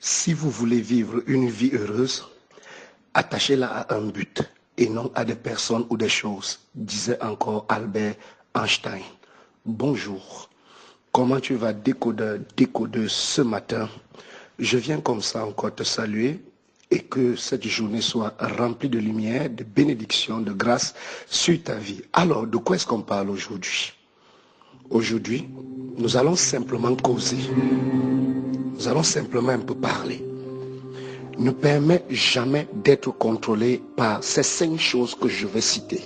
Si vous voulez vivre une vie heureuse, attachez-la à un but et non à des personnes ou des choses, disait encore Albert Einstein. Bonjour, comment tu vas décodeuse ce matin? Je viens comme ça encore te saluer et que cette journée soit remplie de lumière, de bénédiction, de grâce sur ta vie. Alors, de quoi est-ce qu'on parle aujourd'hui? Aujourd'hui, nous allons simplement causer. Nous allons simplement un peu parler. Ne permets jamais d'être contrôlé par ces 5 choses que je vais citer.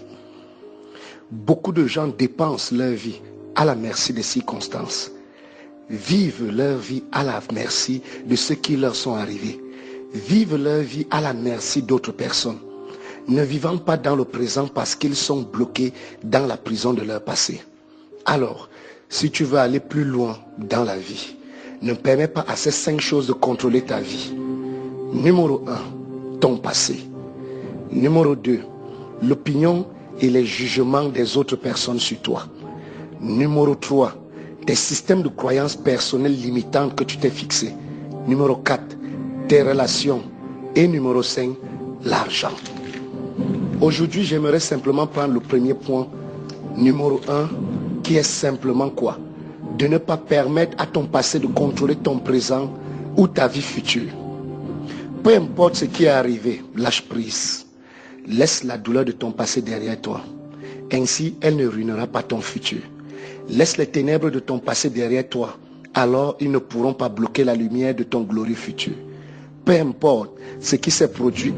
Beaucoup de gens dépensent leur vie à la merci des circonstances. Vivent leur vie à la merci de ce qui leur sont arrivés. Vivent leur vie à la merci d'autres personnes. Ne vivant pas dans le présent parce qu'ils sont bloqués dans la prison de leur passé. Alors, si tu veux aller plus loin dans la vie, ne permets pas à ces 5 choses de contrôler ta vie. Numéro 1, ton passé. Numéro 2, l'opinion et les jugements des autres personnes sur toi. Numéro 3, tes systèmes de croyances personnelles limitantes que tu t'es fixés. Numéro 4, tes relations. Et numéro 5, l'argent. Aujourd'hui, j'aimerais simplement prendre le premier point, numéro 1, qui est simplement quoi? De ne pas permettre à ton passé de contrôler ton présent ou ta vie future. Peu importe ce qui est arrivé, lâche prise. Laisse la douleur de ton passé derrière toi. Ainsi, elle ne ruinera pas ton futur. Laisse les ténèbres de ton passé derrière toi. Alors, ils ne pourront pas bloquer la lumière de ton glorieux futur. Peu importe ce qui s'est produit,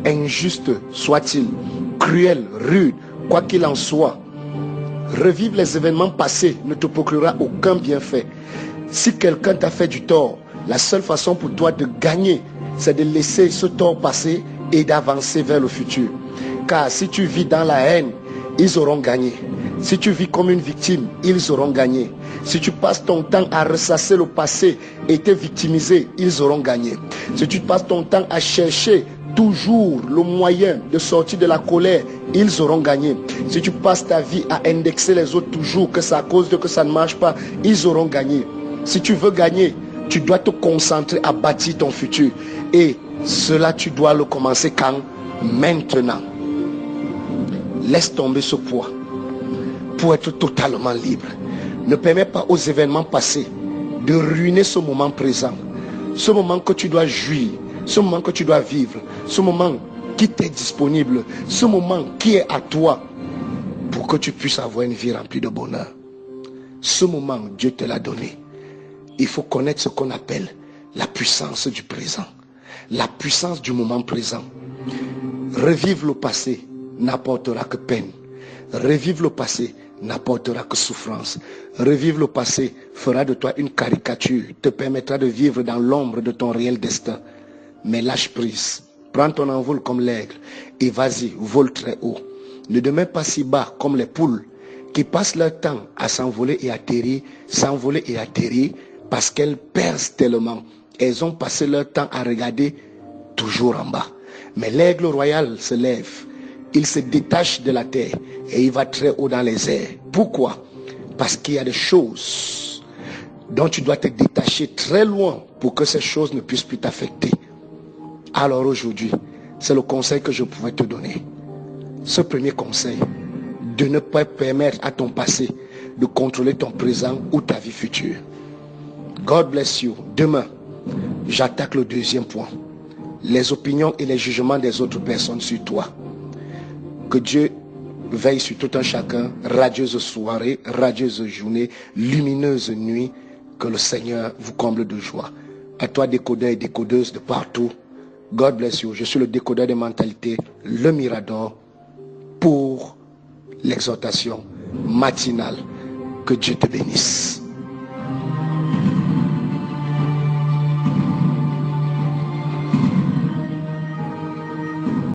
injuste soit-il, cruel, rude, quoi qu'il en soit, revivre les événements passés ne te procurera aucun bienfait. Si quelqu'un t'a fait du tort, la seule façon pour toi de gagner, c'est de laisser ce tort passer et d'avancer vers le futur. Car si tu vis dans la haine, ils auront gagné. Si tu vis comme une victime, ils auront gagné. Si tu passes ton temps à ressasser le passé et te victimiser, ils auront gagné. Si tu passes ton temps à chercher toujours le moyen de sortir de la colère, ils auront gagné. Si tu passes ta vie à indexer les autres toujours, que c'est à cause de que ça ne marche pas, ils auront gagné. Si tu veux gagner, tu dois te concentrer à bâtir ton futur. Et cela, tu dois le commencer quand? Maintenant. Laisse tomber ce poids pour être totalement libre. Ne permets pas aux événements passés de ruiner ce moment présent. Ce moment que tu dois jouir, ce moment que tu dois vivre, ce moment qui t'est disponible, ce moment qui est à toi pour que tu puisses avoir une vie remplie de bonheur. Ce moment, Dieu te l'a donné. Il faut connaître ce qu'on appelle la puissance du présent, la puissance du moment présent. Revivre le passé n'apportera que peine. Revivre le passé n'apportera que souffrance. Revivre le passé fera de toi une caricature, te permettra de vivre dans l'ombre de ton réel destin. Mais lâche prise, prends ton envol comme l'aigle et vas-y, vole très haut. Ne demeure pas si bas comme les poules qui passent leur temps à s'envoler et atterrir, parce qu'elles percent tellement. Elles ont passé leur temps à regarder toujours en bas. Mais l'aigle royal se lève, il se détache de la terre et il va très haut dans les airs. Pourquoi? Parce qu'il y a des choses dont tu dois te détacher très loin pour que ces choses ne puissent plus t'affecter. Alors aujourd'hui, c'est le conseil que je pouvais te donner. Ce premier conseil, de ne pas permettre à ton passé de contrôler ton présent ou ta vie future. God bless you. Demain, j'attaque le deuxième point. Les opinions et les jugements des autres personnes sur toi. Que Dieu veille sur tout un chacun. Radieuse soirée, radieuse journée, lumineuse nuit. Que le Seigneur vous comble de joie. À toi, décodeurs et décodeuses de partout. God bless you. Je suis le décodeur des mentalités, le Mirador, pour l'exhortation matinale. Que Dieu te bénisse.